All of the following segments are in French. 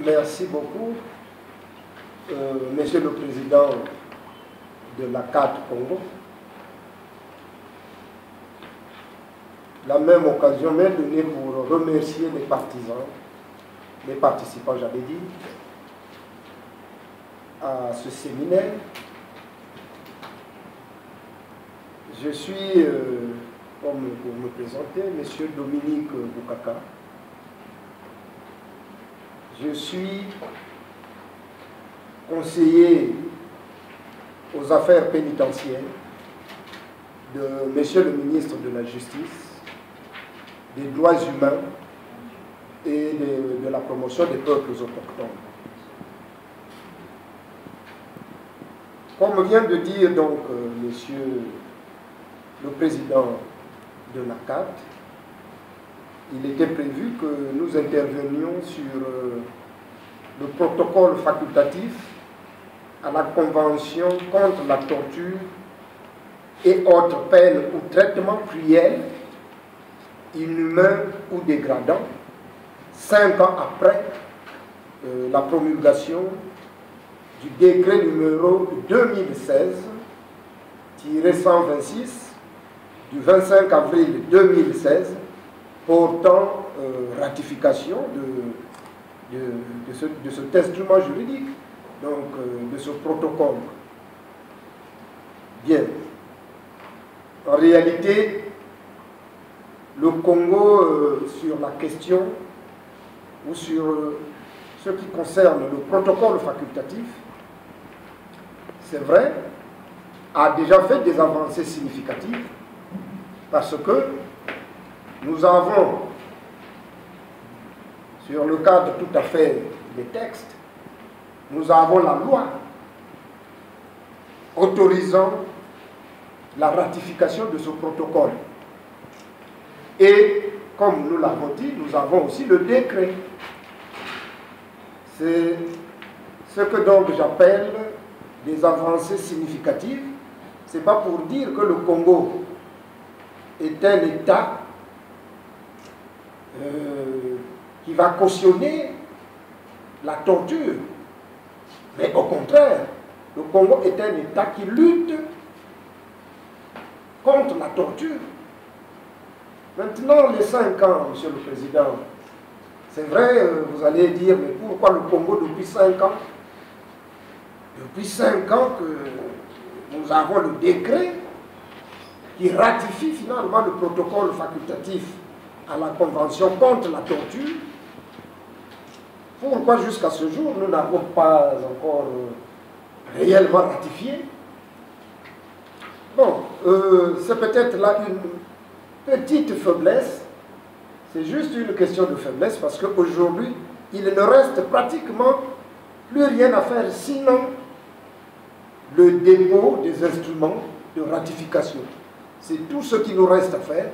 Merci beaucoup, Monsieur le Président de la CAD Congo. La même occasion m'est donnée pour remercier les partisans, les participants, j'avais dit, à ce séminaire. Je suis, comme pour me présenter, Monsieur Dominique Boukaka. Je suis conseiller aux affaires pénitentiaires de Monsieur le ministre de la Justice, des droits humains et de la promotion des peuples autochtones. Comme vient de dire donc Monsieur le Président de la CAD, il était prévu que nous intervenions sur le protocole facultatif à la Convention contre la torture et autres peines ou traitements cruels, inhumains ou dégradants, 5 ans après la promulgation du décret numéro 2016-126 du 25 avril 2016 portant ratification de cet instrument juridique, donc de ce protocole. Bien. En réalité, le Congo, sur la question ou sur ce qui concerne le protocole facultatif, c'est vrai, a déjà fait des avancées significatives parce que nous avons, sur le cadre tout à fait des textes, nous avons la loi autorisant la ratification de ce protocole. Et, comme nous l'avons dit, nous avons aussi le décret. C'est ce que donc j'appelle des avancées significatives. Ce n'est pas pour dire que le Congo est un État qui va cautionner la torture. Mais au contraire, le Congo est un État qui lutte contre la torture. Maintenant, les 5 ans, Monsieur le Président, c'est vrai, vous allez dire, mais pourquoi le Congo depuis 5 ans? Depuis 5 ans que nous avons le décret qui ratifie finalement le protocole facultatif à la Convention contre la torture. Pourquoi jusqu'à ce jour nous n'avons pas encore réellement ratifié? Bon, c'est peut-être là une petite faiblesse, c'est juste une question de faiblesse parce qu'aujourd'hui, il ne reste pratiquement plus rien à faire sinon le dépôt des instruments de ratification. C'est tout ce qui nous reste à faire,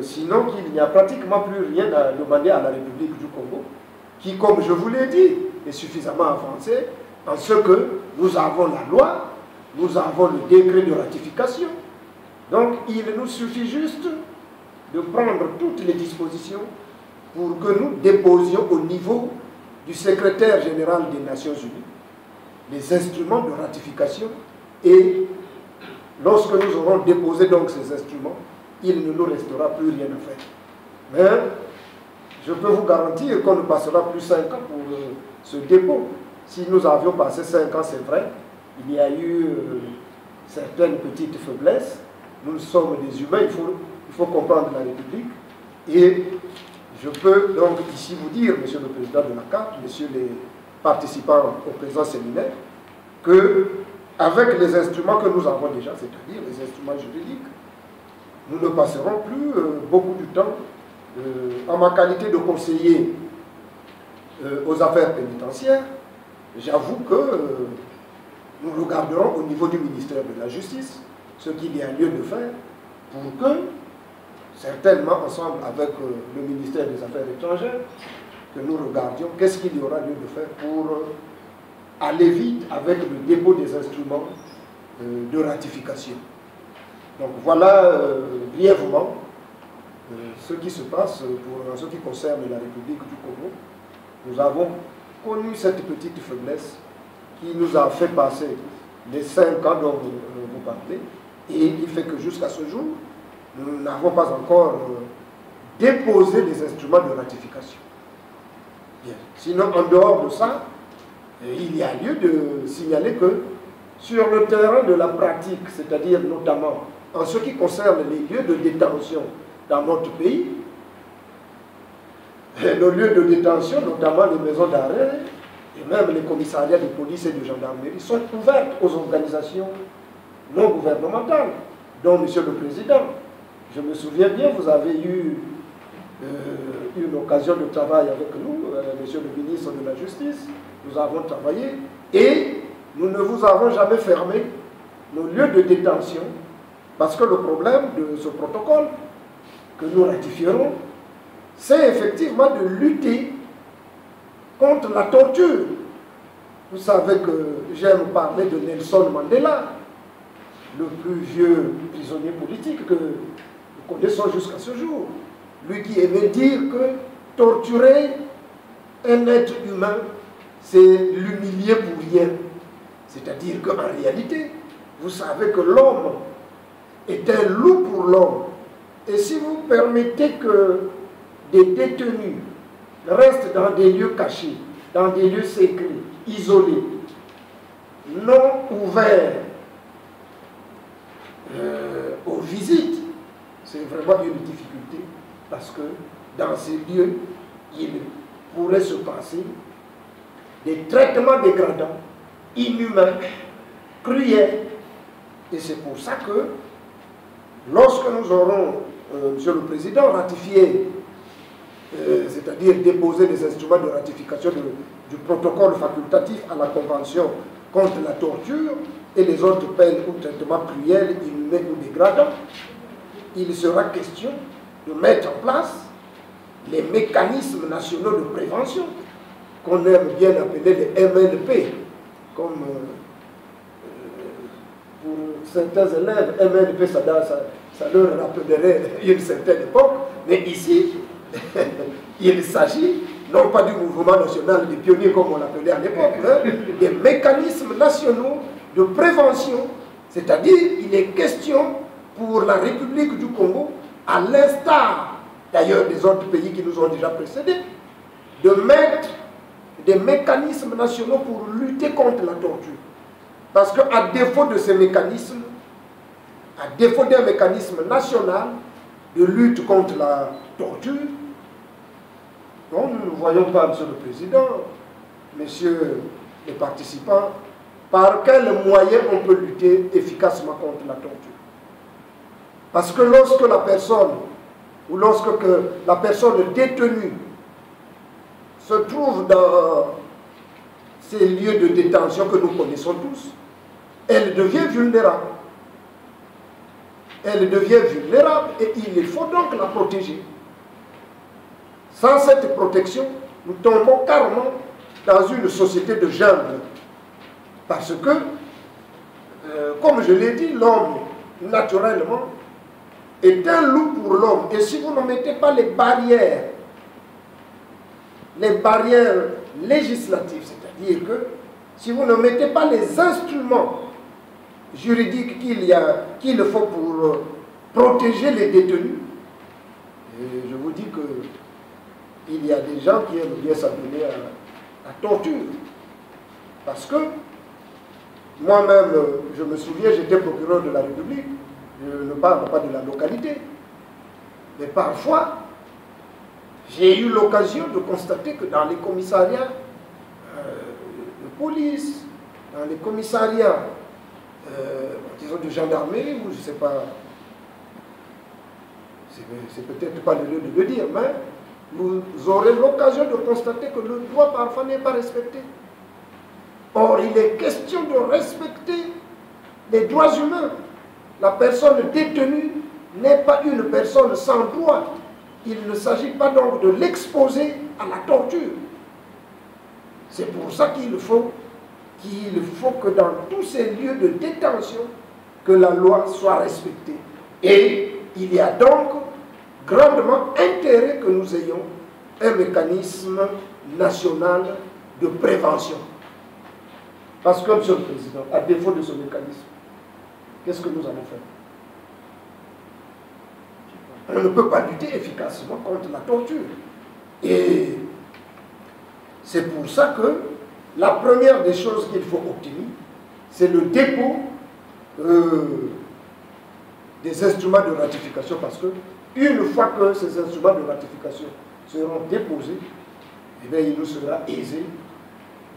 sinon qu'il n'y a pratiquement plus rien à demander à la République du Congo, qui, comme je vous l'ai dit, est suffisamment avancée en ce que nous avons la loi, nous avons le décret de ratification. Donc, il nous suffit juste de prendre toutes les dispositions pour que nous déposions au niveau du secrétaire général des Nations Unies les instruments de ratification et lorsque nous aurons déposé donc ces instruments, il ne nous restera plus rien à faire. Mais je peux vous garantir qu'on ne passera plus 5 ans pour ce dépôt. Si nous avions passé 5 ans, c'est vrai, il y a eu certaines petites faiblesses. Nous sommes des humains, il faut comprendre la République. Et je peux donc ici vous dire, Monsieur le Président de la CAD, Messieurs les participants au présent séminaire, qu'avec les instruments que nous avons déjà, c'est-à-dire les instruments juridiques, nous ne passerons plus beaucoup de temps. En ma qualité de conseiller aux affaires pénitentiaires, j'avoue que nous regarderons au niveau du ministère de la Justice ce qu'il y a lieu de faire pour que, certainement ensemble avec le ministère des Affaires étrangères, que nous regardions qu'est-ce qu'il y aura lieu de faire pour aller vite avec le dépôt des instruments de ratification. Donc voilà brièvement ce qui se passe pour ce qui concerne la République du Congo. nous avons connu cette petite faiblesse qui nous a fait passer les 5 ans dont vous parlez, et qui fait que jusqu'à ce jour, nous n'avons pas encore déposé les instruments de ratification. Bien. Sinon, en dehors de ça, il y a lieu de signaler que sur le terrain de la pratique, c'est-à-dire notamment en ce qui concerne les lieux de détention dans notre pays, nos lieux de détention, notamment les maisons d'arrêt, et même les commissariats de police et de gendarmerie, sont ouverts aux organisations non gouvernementales, dont Monsieur le Président. Je me souviens bien, vous avez eu une occasion de travail avec nous, Monsieur le ministre de la Justice. Nous avons travaillé et nous ne vous avons jamais fermé nos lieux de détention, parce que le problème de ce protocole que nous ratifierons, c'est effectivement de lutter contre la torture. Vous savez que j'aime parler de Nelson Mandela, le plus vieux prisonnier politique que nous connaissons jusqu'à ce jour. Lui qui aimait dire que torturer un être humain, c'est l'humilier pour rien. C'est-à-dire qu'en réalité, vous savez que l'homme est un loup pour l'homme. Et si vous permettez que des détenus restent dans des lieux cachés, dans des lieux secrets, isolés, non ouverts aux visites, c'est vraiment une difficulté, parce que dans ces lieux, il pourrait se passer des traitements dégradants, inhumains, cruels. Et c'est pour ça que, lorsque nous aurons, Monsieur le Président, ratifié, c'est-à-dire déposer les instruments de ratification du protocole facultatif à la Convention contre la torture et les autres peines ou traitements cruels, inhumains ou dégradants, il sera question de mettre en place les mécanismes nationaux de prévention, qu'on aime bien appeler les MNP, comme pour certains élèves, MNP, ça leur rappellerait une certaine époque, mais ici, il s'agit non pas du mouvement national des pionniers comme on l'appelait à l'époque, hein, des mécanismes nationaux de prévention, c'est-à-dire il est question pour la République du Congo, à l'instar d'ailleurs des autres pays qui nous ont déjà précédés, de mettre des mécanismes nationaux pour lutter contre la torture. Parce qu'à défaut de ces mécanismes, à défaut d'un mécanisme national de lutte contre la torture, donc nous ne voyons pas, Monsieur le Président, Messieurs les participants, par quels moyens on peut lutter efficacement contre la torture. Parce que lorsque la personne, ou lorsque la personne détenue se trouve dans ces lieux de détention que nous connaissons tous, elle devient vulnérable. Elle devient vulnérable et il faut donc la protéger. Sans cette protection, nous tombons carrément dans une société de jungle. Parce que, comme je l'ai dit, l'homme, naturellement, est un loup pour l'homme. Et si vous ne mettez pas les barrières législatives, c'est-à-dire que si vous ne mettez pas les instruments juridiques qu'il faut pour protéger les détenus, et je vous dis que il y a des gens qui aiment bien s'adonner à la torture. Parce que moi-même, je me souviens, j'étais procureur de la République, je ne parle pas de la localité, mais parfois, j'ai eu l'occasion de constater que dans les commissariats de police, dans les commissariats disons de gendarmerie, ou je ne sais pas, c'est peut-être pas le lieu de le dire, mais vous aurez l'occasion de constater que le droit parfois n'est pas respecté. Or, il est question de respecter les droits humains. La personne détenue n'est pas une personne sans droit. Il ne s'agit pas donc de l'exposer à la torture. C'est pour ça qu'il faut que dans tous ces lieux de détention, que la loi soit respectée. Et il y a donc grandement intérêt que nous ayons un mécanisme national de prévention. Parce que, Monsieur le Président, à défaut de ce mécanisme, qu'est-ce que nous allons faire? On ne peut pas lutter efficacement contre la torture. Et c'est pour ça que la première des choses qu'il faut obtenir, c'est le dépôt des instruments de ratification, parce que une fois que ces instruments de ratification seront déposés, eh bien, il nous sera aisé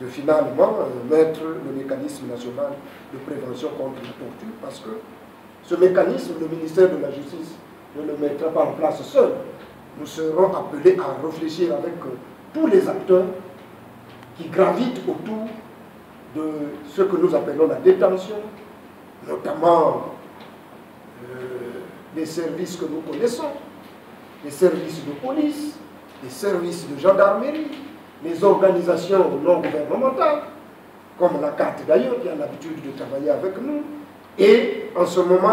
de finalement mettre le mécanisme national de prévention contre la torture, parce que ce mécanisme, le ministère de la Justice ne le mettra pas en place seul. Nous serons appelés à réfléchir avec tous les acteurs qui gravitent autour de ce que nous appelons la détention, notamment les services que nous connaissons, les services de police, les services de gendarmerie, les organisations non gouvernementales, comme la carte d'ailleurs, qui a l'habitude de travailler avec nous, et en ce moment